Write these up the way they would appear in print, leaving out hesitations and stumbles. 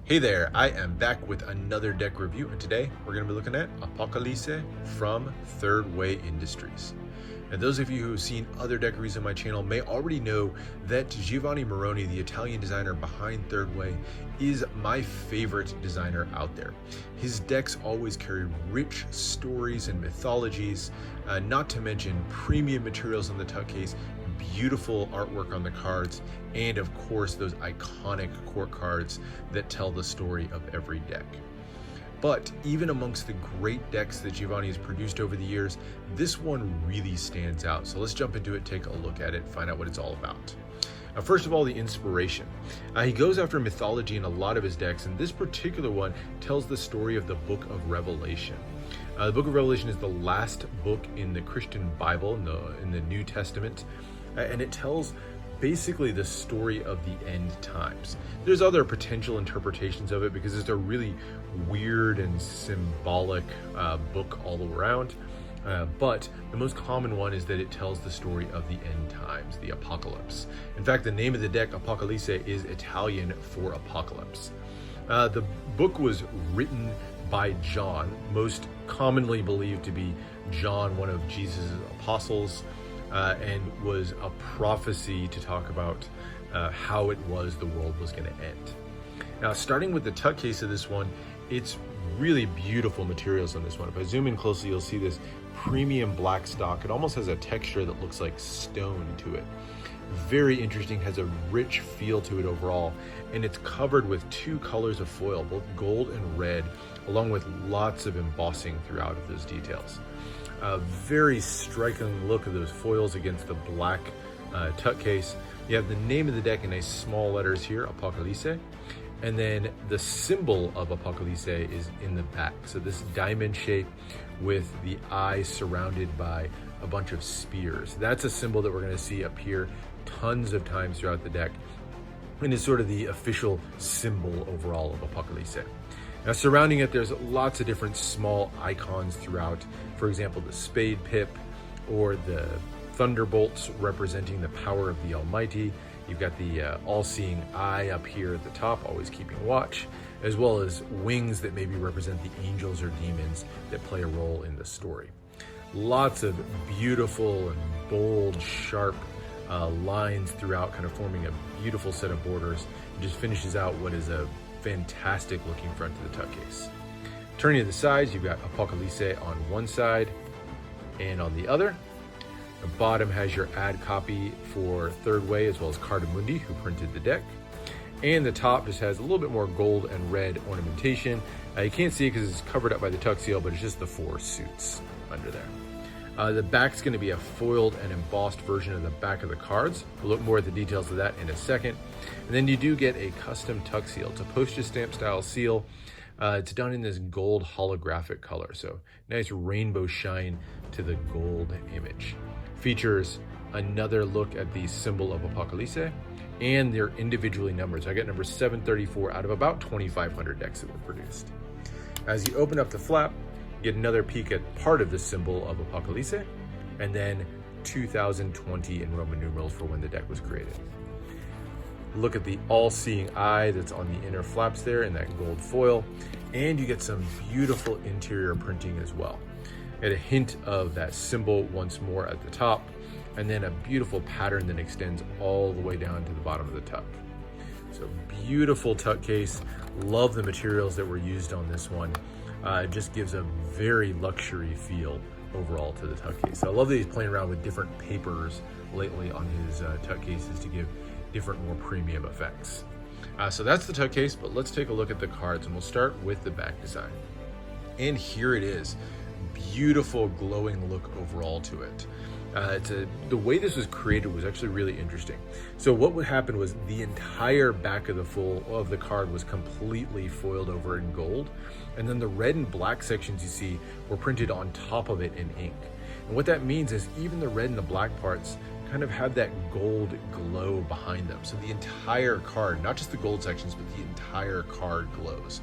Hey there, I am back with another deck review, and today we're going to be looking at Apocalisse from Thirdway Industries. And those of you who have seen other deck reviews on my channel may already know that Giovanni Meroni, the Italian designer behind Thirdway, is my favorite designer out there. His decks always carry rich stories and mythologies, not to mention premium materials on the tuck case, beautiful artwork on the cards, and of course those iconic court cards that tell the story of every deck. But even amongst the great decks that Giovanni has produced over the years, this one really stands out. So let's jump into it, take a look at it, find out what it's all about. First of all, the inspiration. He goes after mythology in a lot of his decks, and this particular one tells the story of the Book of Revelation. The Book of Revelation is the last book in the Christian Bible, in the New Testament, and it tells basically the story of the end times. There's other potential interpretations of it because it's a really weird and symbolic book all around. But the most common one is that it tells the story of the end times, the apocalypse. In fact, the name of the deck, Apocalisse, is Italian for apocalypse. The book was written by John, most commonly believed to be John, one of Jesus' apostles, and was a prophecy to talk about how it was the world was going to end. Now, starting with the tuck case of this one, it's really beautiful materials on this one. If I zoom in closely, you'll see this premium black stock. It almost has a texture that looks like stone to it. Very interesting, has a rich feel to it overall, and it's covered with two colors of foil, both gold and red, along with lots of embossing throughout of those details. A very striking look of those foils against the black tuck case. You have the name of the deck in nice small letters here, Apocalisse, and then the symbol of Apocalisse is in the back. So this diamond shape with the eye surrounded by a bunch of spears. That's a symbol that we're going to see appear tons of times throughout the deck, and is sort of the official symbol overall of Apocalisse. Now, surrounding it, there's lots of different small icons throughout. For example, the spade pip or the thunderbolts representing the power of the Almighty. You've got the all-seeing eye up here at the top, always keeping watch, as well as wings that maybe represent the angels or demons that play a role in the story. Lots of beautiful and bold, sharp lines throughout, kind of forming a beautiful set of borders. It just finishes out what is a fantastic looking front to the tuck case. Turning to the sides, you've got Apocalisse on one side and on the other. The bottom has your ad copy for Thirdway, as well as Cardamundi, who printed the deck. And the top just has a little bit more gold and red ornamentation. You can't see it because it's covered up by the tuck seal, but it's just the four suits under there. The back's going to be a foiled and embossed version of the back of the cards. We'll look more at the details of that in a second. And then you do get a custom tuck seal. It's a postage stamp style seal. It's done in this gold holographic color. So nice rainbow shine to the gold image. Features another look at the symbol of Apocalisse, and they're individually numbered. So I got number 734 out of about 2,500 decks that were produced. As you open up the flap, you get another peek at part of the symbol of Apocalisse, and then 2020 in Roman numerals for when the deck was created. Look at the all-seeing eye that's on the inner flaps there in that gold foil, and you get some beautiful interior printing as well. Get a hint of that symbol once more at the top, and then a beautiful pattern that extends all the way down to the bottom of the tuck. So beautiful tuck case. Love the materials that were used on this one. It just gives a very luxury feel overall to the tuck case. So I love that he's playing around with different papers lately on his tuck cases to give different, more premium effects. So that's the tuck case, but let's take a look at the cards, and we'll start with the back design. And here it is. Beautiful glowing look overall to it. The way this was created was actually really interesting. So what would happen was the entire back of the card was completely foiled over in gold, and then the red and black sections you see were printed on top of it in ink. And what that means is even the red and the black parts kind of have that gold glow behind them. So the entire card, not just the gold sections, but the entire card glows.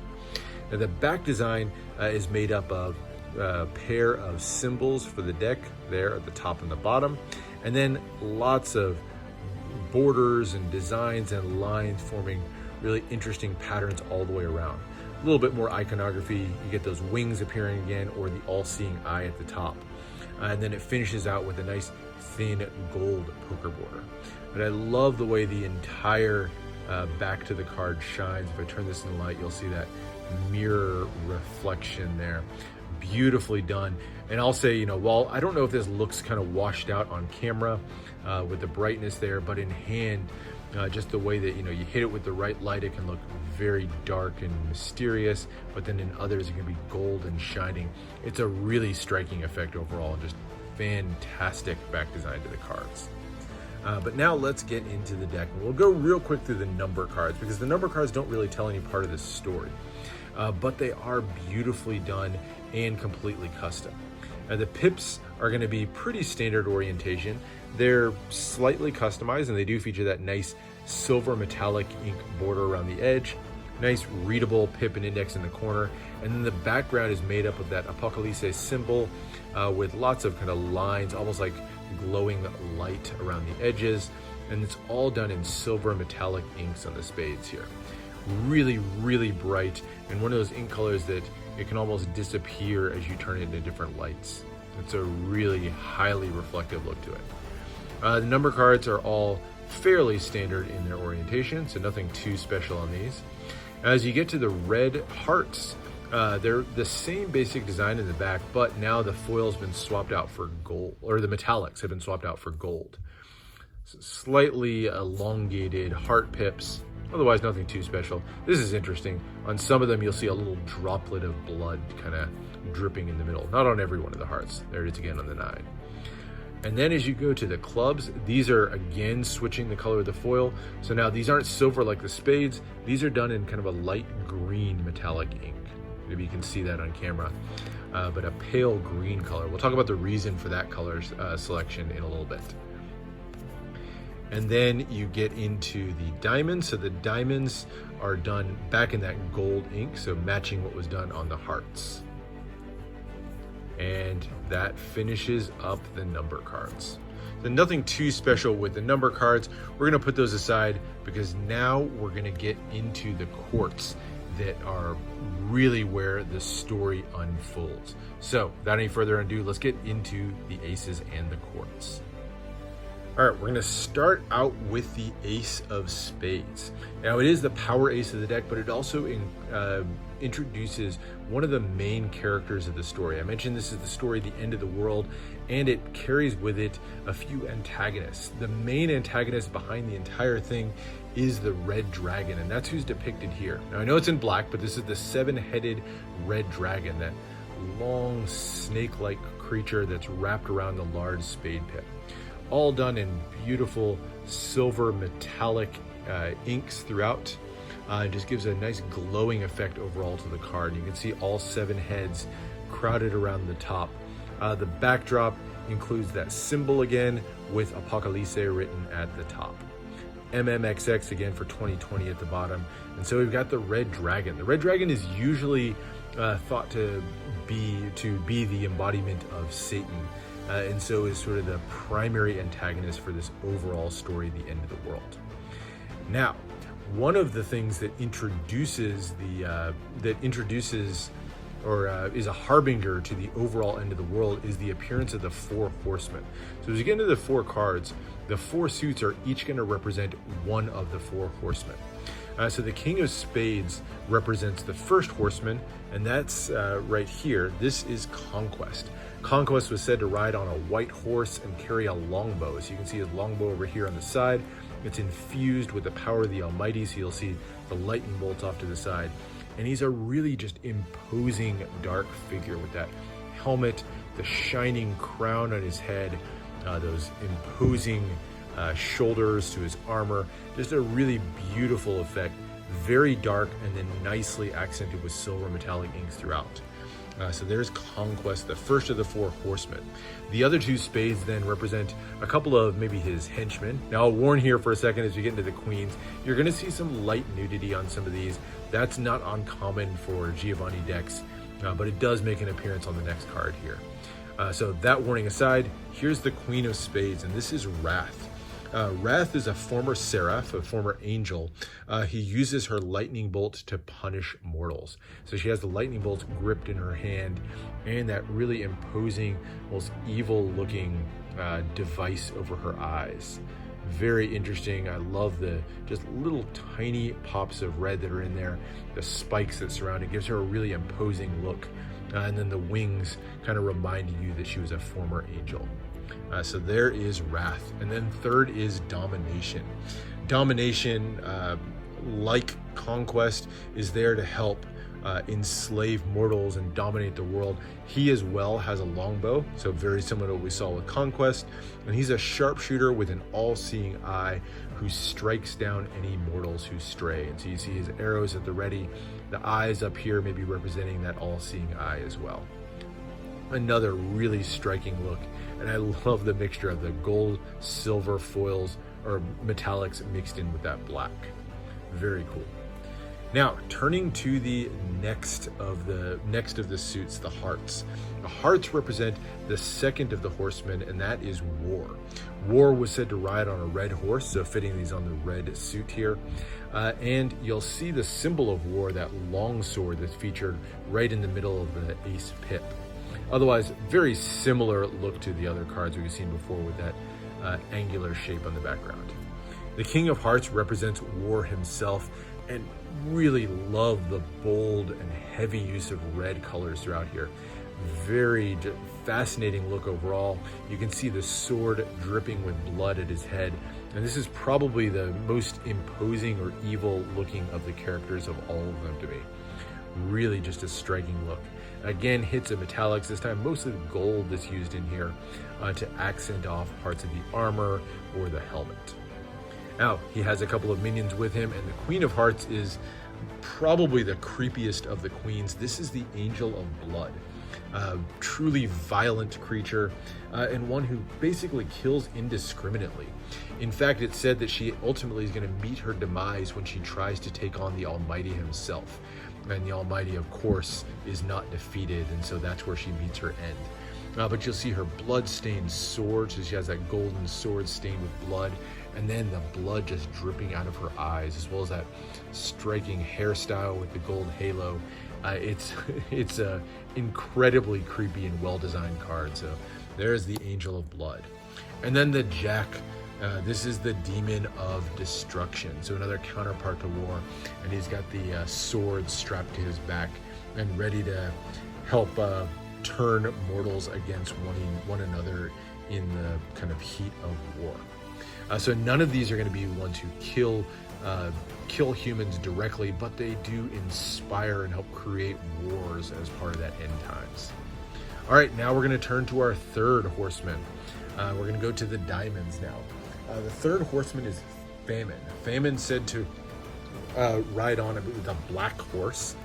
Now the back design is made up of a pair of symbols for the deck there at the top and the bottom, and then lots of borders and designs and lines forming really interesting patterns all the way around. A little bit more iconography. You get those wings appearing again, or the all-seeing eye at the top. And then it finishes out with a nice thin gold poker border. And I love the way the entire back to the card shines. If I turn this in the light, you'll see that mirror reflection there. Beautifully done. And I'll say, while I don't know if this looks kind of washed out on camera with the brightness there, but in hand, just the way that, you hit it with the right light, it can look very dark and mysterious, but then in others, it can be gold and shining. It's a really striking effect overall, and just fantastic back design to the cards. But now let's get into the deck. We'll go real quick through the number cards, because the number cards don't really tell any part of the story, but they are beautifully done and completely custom. The pips are going to be pretty standard orientation. They're slightly customized, and they do feature that nice silver metallic ink border around the edge, nice readable pip and index in the corner, and then the background is made up of that Apocalisse symbol with lots of kind of lines, almost like glowing light around the edges, and it's all done in silver metallic inks on the spades here. Really, really bright, and one of those ink colors that it can almost disappear as you turn it into different lights. It's a really highly reflective look to it. The number cards are all fairly standard in their orientation, so nothing too special on these. As you get to the red hearts, they're the same basic design in the back, but now the foil's been swapped out for gold, or the metallics have been swapped out for gold. So slightly elongated heart pips, otherwise nothing too special. This is interesting. On some of them, you'll see a little droplet of blood kind of dripping in the middle. Not on every one of the hearts. There it is again on the 9. And then as you go to the clubs, these are again switching the color of the foil. So now these aren't silver like the spades. These are done in kind of a light green metallic ink. Maybe you can see that on camera, but a pale green color. We'll talk about the reason for that color selection in a little bit. And then you get into the diamonds. So the diamonds are done back in that gold ink, so matching what was done on the hearts. And that finishes up the number cards. So nothing too special with the number cards. We're gonna put those aside because now we're gonna get into the quartz that are really where the story unfolds. So without any further ado, let's get into the aces and the quartz. All right, we're gonna start out with the ace of spades. Now it is the power ace of the deck, but it also introduces one of the main characters of the story. I mentioned this is the story, The End of the World, and it carries with it a few antagonists. The main antagonist behind the entire thing is the red dragon, and that's who's depicted here. Now I know it's in black, but this is the 7-headed red dragon, that long snake-like creature that's wrapped around the large spade pip. All done in beautiful silver metallic inks throughout. It just gives a nice glowing effect overall to the card. You can see all 7 heads crowded around the top. The backdrop includes that symbol again with Apocalypse written at the top. MMXX again for 2020 at the bottom. And so we've got the red dragon. The red dragon is usually thought to be the embodiment of Satan. And so is sort of the primary antagonist for this overall story, The End of the World. Now, one of the things that introduces is a harbinger to the overall end of the world is the appearance of the 4 horsemen. So as you get into the 4 cards, the 4 suits are each going to represent one of the 4 horsemen. So the King of Spades represents the first horseman, and that's right here. This is Conquest. Conquest was said to ride on a white horse and carry a longbow. So you can see his longbow over here on the side. It's infused with the power of the Almighty, so you'll see the lightning bolts off to the side. And he's a really just imposing dark figure with that helmet, the shining crown on his head, those imposing shoulders to his armor. Just a really beautiful effect, very dark and then nicely accented with silver metallic inks throughout. So there's Conquest, the first of the 4 horsemen. The other 2 spades then represent a couple of maybe his henchmen. Now I'll warn here for a second as we get into the queens, you're gonna see some light nudity on some of these. That's not uncommon for Giovanni decks, but it does make an appearance on the next card here. So that warning aside, here's the Queen of Spades, and this is Wrath. Wrath is a former seraph, a former angel. He uses her lightning bolt to punish mortals. So she has the lightning bolt gripped in her hand and that really imposing, almost evil-looking device over her eyes. Very interesting. I love the just little tiny pops of red that are in there, the spikes that surround it. Gives her a really imposing look. And then the wings kind of reminding you that she was a former angel. So there is Wrath. And then third is Domination. Domination, like Conquest, is there to help enslave mortals and dominate the world. He as well has a longbow, so very similar to what we saw with Conquest. And he's a sharpshooter with an all-seeing eye who strikes down any mortals who stray. And so you see his arrows at the ready, the eyes up here maybe representing that all-seeing eye as well. Another really striking look, and I love the mixture of the gold, silver foils or metallics mixed in with that black. Very cool. Now, turning to the next of the suits, the hearts. The hearts represent the second of the horsemen, and that is War. War was said to ride on a red horse, so fitting these on the red suit here. And you'll see the symbol of War, that long sword that's featured right in the middle of the ace pip. Otherwise, very similar look to the other cards we've seen before with that angular shape on the background. The King of Hearts represents War himself, and really love the bold and heavy use of red colors throughout here. Very fascinating look overall. You can see the sword dripping with blood at his head, and this is probably the most imposing or evil looking of the characters of all of them to me. Really just a striking look. Again, hits of metallics, this time mostly gold that's used in here to accent off parts of the armor or the helmet. Now, he has a couple of minions with him, and the Queen of Hearts is probably the creepiest of the queens. This is the Angel of Blood. Truly violent creature, and one who basically kills indiscriminately. In fact, it's said that she ultimately is going to meet her demise when she tries to take on the Almighty himself. And the Almighty, of course, is not defeated, and so that's where she meets her end. But you'll see her blood-stained sword, so she has that golden sword stained with blood, and then the blood just dripping out of her eyes, as well as that striking hairstyle with the gold halo. It's a incredibly creepy and well-designed card. So there's the Angel of Blood. And then the Jack. This is the Demon of Destruction, so another counterpart to War, and he's got the sword strapped to his back and ready to help turn mortals against one another in the kind of heat of war. So none of these are going to be ones who kill humans directly, but they do inspire and help create wars as part of that end times. All right, now we're going to turn to our third horseman. We're going to go to the diamonds now. The third horseman is Famine. Famine said to ride on a black horse,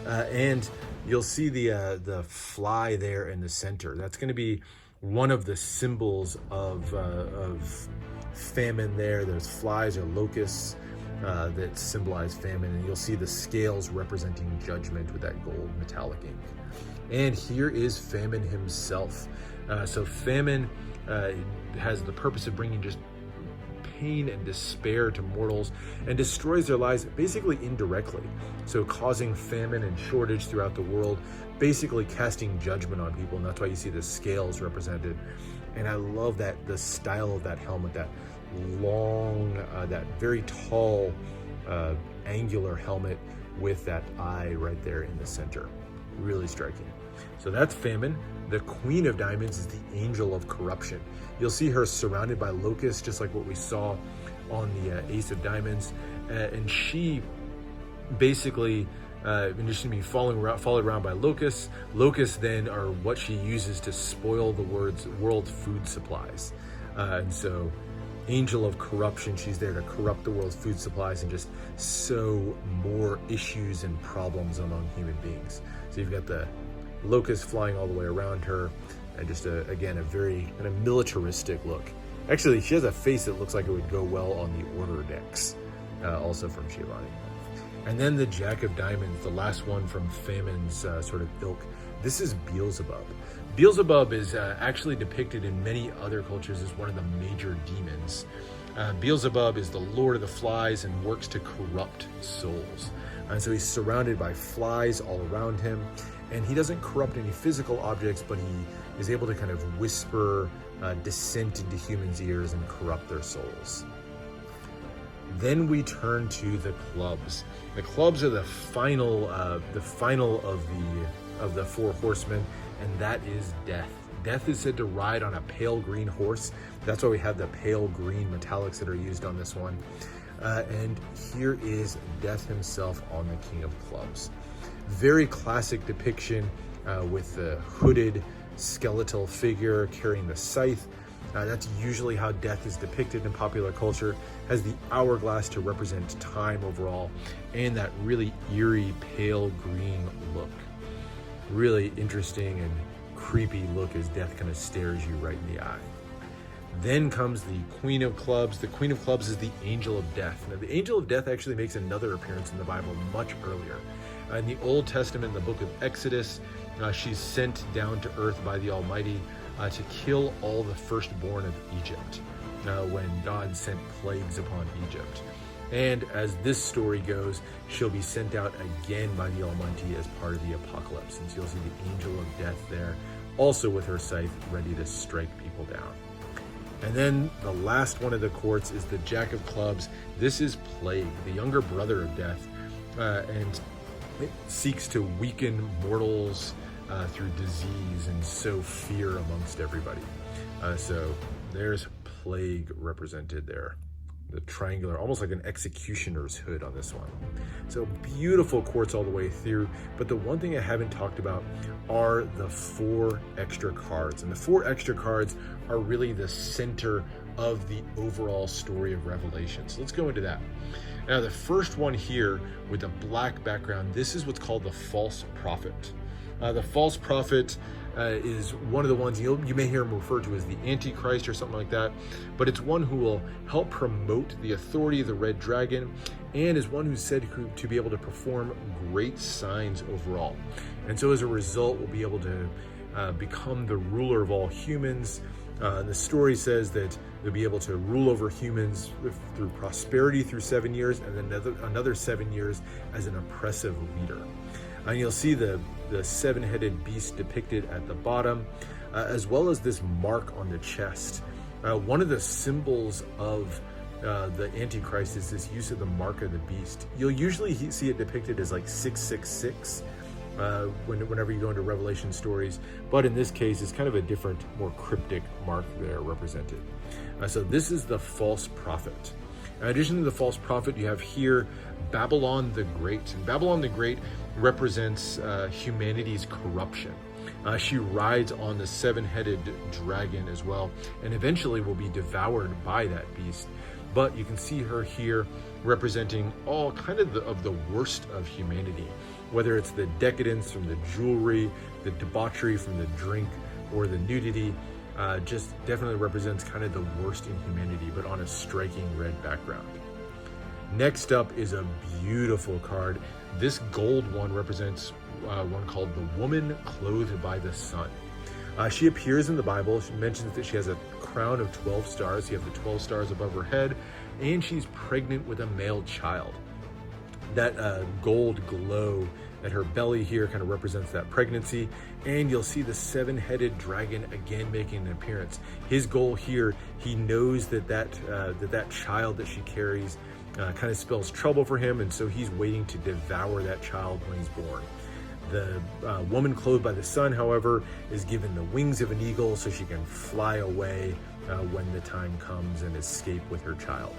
and you'll see the fly there in the center. That's going to be one of the symbols of famine there. There's flies or locusts that symbolize famine, and you'll see the scales representing judgment with that gold metallic ink. And here is Famine himself. So Famine has the purpose of bringing just pain and despair to mortals and destroys their lives basically indirectly. So causing famine and shortage throughout the world, basically casting judgment on people. And that's why you see the scales represented. And I love that the style of that helmet, that long, that very tall, angular helmet with that eye right there in the center. Really striking. So that's Famine. The Queen of Diamonds is the Angel of Corruption. You'll see her surrounded by locusts, just like what we saw on the Ace of Diamonds. And she basically, in addition to being followed around by locusts, locusts then are what she uses to spoil the world's food supplies. And so Angel of Corruption, she's there to corrupt the world's food supplies and just sow more issues and problems among human beings. So you've got the locusts flying all the way around her, and just again a very kind of militaristic look. Actually, she has a face that looks like it would go well on the order decks, also from Giovanni. And then the Jack of Diamonds, the last one from Famine's sort of ilk. This is Beelzebub. Beelzebub is actually depicted in many other cultures as one of the major demons. Beelzebub is the lord of the flies and works to corrupt souls. And so he's surrounded by flies all around him, and he doesn't corrupt any physical objects, but he is able to kind of whisper dissent into humans' ears and corrupt their souls. Then we turn to the clubs. The clubs are the final of the four horsemen, and that is death. Death is said to ride on a pale green horse. That's why we have the pale green metallics that are used on this one. And here is Death himself on the King of Clubs. Very classic depiction with the hooded skeletal figure carrying the scythe. That's usually how death is depicted in popular culture. Has the hourglass to represent time overall, and that really eerie pale green look. Really interesting and creepy look as death kind of stares you right in the eye. Then comes the Queen of Clubs. The Queen of Clubs is the Angel of Death. Now, the Angel of Death actually makes another appearance in the Bible much earlier. In the Old Testament, in the book of Exodus, she's sent down to earth by the Almighty to kill all the firstborn of Egypt when God sent plagues upon Egypt. And as this story goes, she'll be sent out again by the Almighty as part of the Apocalypse. And so you'll see the Angel of Death there, also with her scythe, ready to strike people down. And then the last one of the courts is the Jack of Clubs. This is Plague, the younger brother of Death, and it seeks to weaken mortals through disease and sow fear amongst everybody. So there's Plague represented there. The triangular, almost like an executioner's hood on this one. So beautiful courts all the way through. But the one thing I haven't talked about are the 4 extra cards. And the 4 extra cards are really the center of the overall story of Revelation. So let's go into that. Now, the first one here with the black background, this is what's called the false prophet. The false prophet is one of the ones you may hear him referred to as the Antichrist or something like that, but it's one who will help promote the authority of the red dragon and is one who's said to be able to perform great signs overall. And so as a result, will be able to become the ruler of all humans. The story says that they'll be able to rule over humans through prosperity through 7 years, and then another 7 years as an oppressive leader. And you'll see the 7-headed beast depicted at the bottom, as well as this mark on the chest. One of the symbols of the Antichrist is this use of the mark of the beast. You'll usually see it depicted as like 666 whenever you go into Revelation stories, but in this case, it's kind of a different, more cryptic mark there represented. So this is the false prophet. In addition to the false prophet, you have here Babylon the Great. And Babylon the Great represents humanity's corruption. She rides on the 7-headed dragon as well, and eventually will be devoured by that beast. But you can see her here representing all kind of the worst of humanity, whether it's the decadence from the jewelry, the debauchery from the drink, or the nudity. Just definitely represents kind of the worst in humanity, but on a striking red background. Next up is a beautiful card. This gold one represents one called the Woman Clothed by the Sun. She appears in the Bible. She mentions that she has a crown of 12 stars. You have the 12 stars above her head, and she's pregnant with a male child. That gold glow at her belly here kind of represents that pregnancy, and you'll see the 7-headed dragon again making an appearance. His goal here, he knows that child that she carries kind of spells trouble for him, and so he's waiting to devour that child when he's born. The woman clothed by the sun, however, is given the wings of an eagle so she can fly away when the time comes and escape with her child.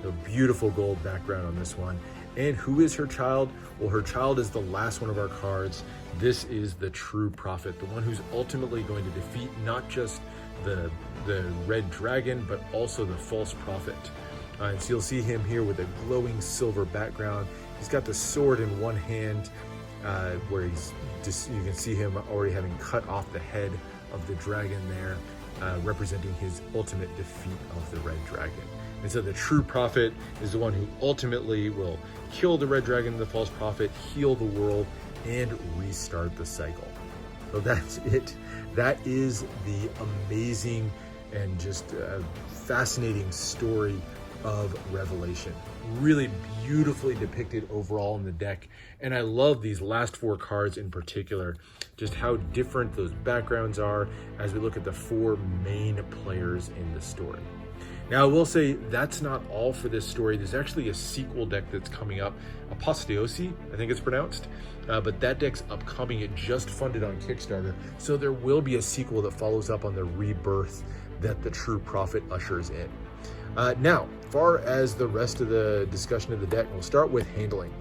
A beautiful gold background on this one. And who is her child? Well, her child is the last one of our cards. This is the true prophet, the one who's ultimately going to defeat not just the red dragon, but also the false prophet. And so you'll see him here with a glowing silver background. He's got the sword in one hand, where you can see him already having cut off the head of the dragon there, representing his ultimate defeat of the red dragon. And so the true prophet is the one who ultimately will kill the red dragon, the false prophet, heal the world, and restart the cycle. So that's it. That is the amazing and just fascinating story of Revelation. Really beautifully depicted overall in the deck. And I love these last 4 cards in particular, just how different those backgrounds are as we look at the 4 main players in the story. Now, I will say that's not all for this story. There's actually a sequel deck that's coming up, Aposteosi, I think it's pronounced, but that deck's upcoming. It just funded on Kickstarter, so there will be a sequel that follows up on the rebirth that the True Prophet ushers in. Now, far as the rest of the discussion of the deck, we'll start with handling.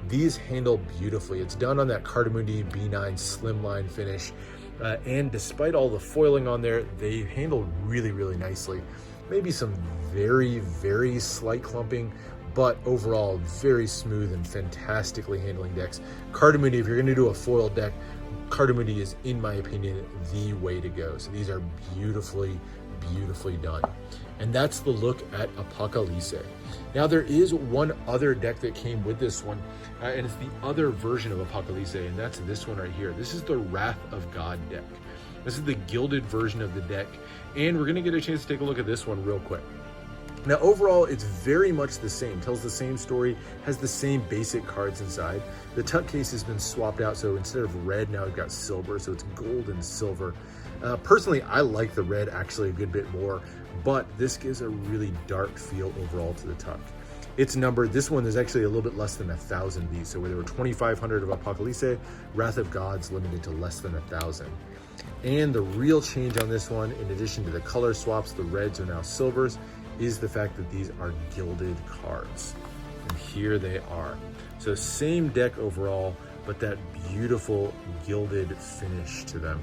These handle beautifully. It's done on that Cardamundi B9 slimline finish, and despite all the foiling on there, they handle really, really nicely. Maybe some very, very slight clumping, but overall very smooth and fantastically handling decks. Cardamundi, if you're gonna do a foil deck, Cardamundi is, in my opinion, the way to go. So these are beautifully, beautifully done. And that's the look at Apocalisse. Now there is one other deck that came with this one, and it's the other version of Apocalisse, and that's this one right here. This is the Wrath of God deck. This is the gilded version of the deck, and we're gonna get a chance to take a look at this one real quick. Now overall, it's very much the same, tells the same story, has the same basic cards inside. The tuck case has been swapped out, so instead of red, now we've got silver, so it's gold and silver. Personally, I like the red actually a good bit more, but this gives a really dark feel overall to the tuck. It's numbered, this one is actually a little bit less than 1,000 of these, so where there were 2,500 of Apocalisse, Wrath of God's limited to less than 1,000. And the real change on this one, in addition to the color swaps, the reds are now silvers, is the fact that these are gilded cards. And here they are. So same deck overall, but that beautiful gilded finish to them.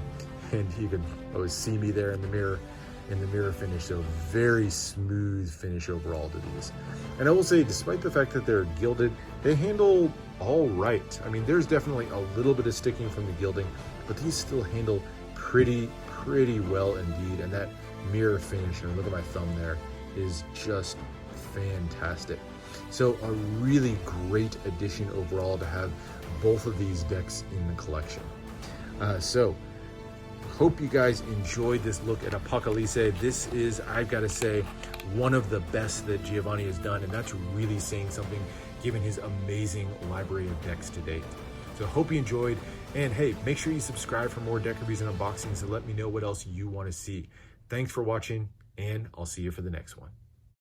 And you can always see me there in the mirror finish, so very smooth finish overall to these. And I will say, despite the fact that they're gilded, they handle all right. I mean, there's definitely a little bit of sticking from the gilding, but these still handle pretty well indeed. And that mirror finish, and look at my thumb there, is just fantastic. So a really great addition overall to have both of these decks in the collection. So hope you guys enjoyed this look at Apocalisse. This is, I've got to say, one of the best that Giovanni has done, and that's really saying something given his amazing library of decks to date. So hope you enjoyed, and hey, make sure you subscribe for more deck reviews and unboxings and let me know what else you want to see. Thanks for watching, and I'll see you for the next one.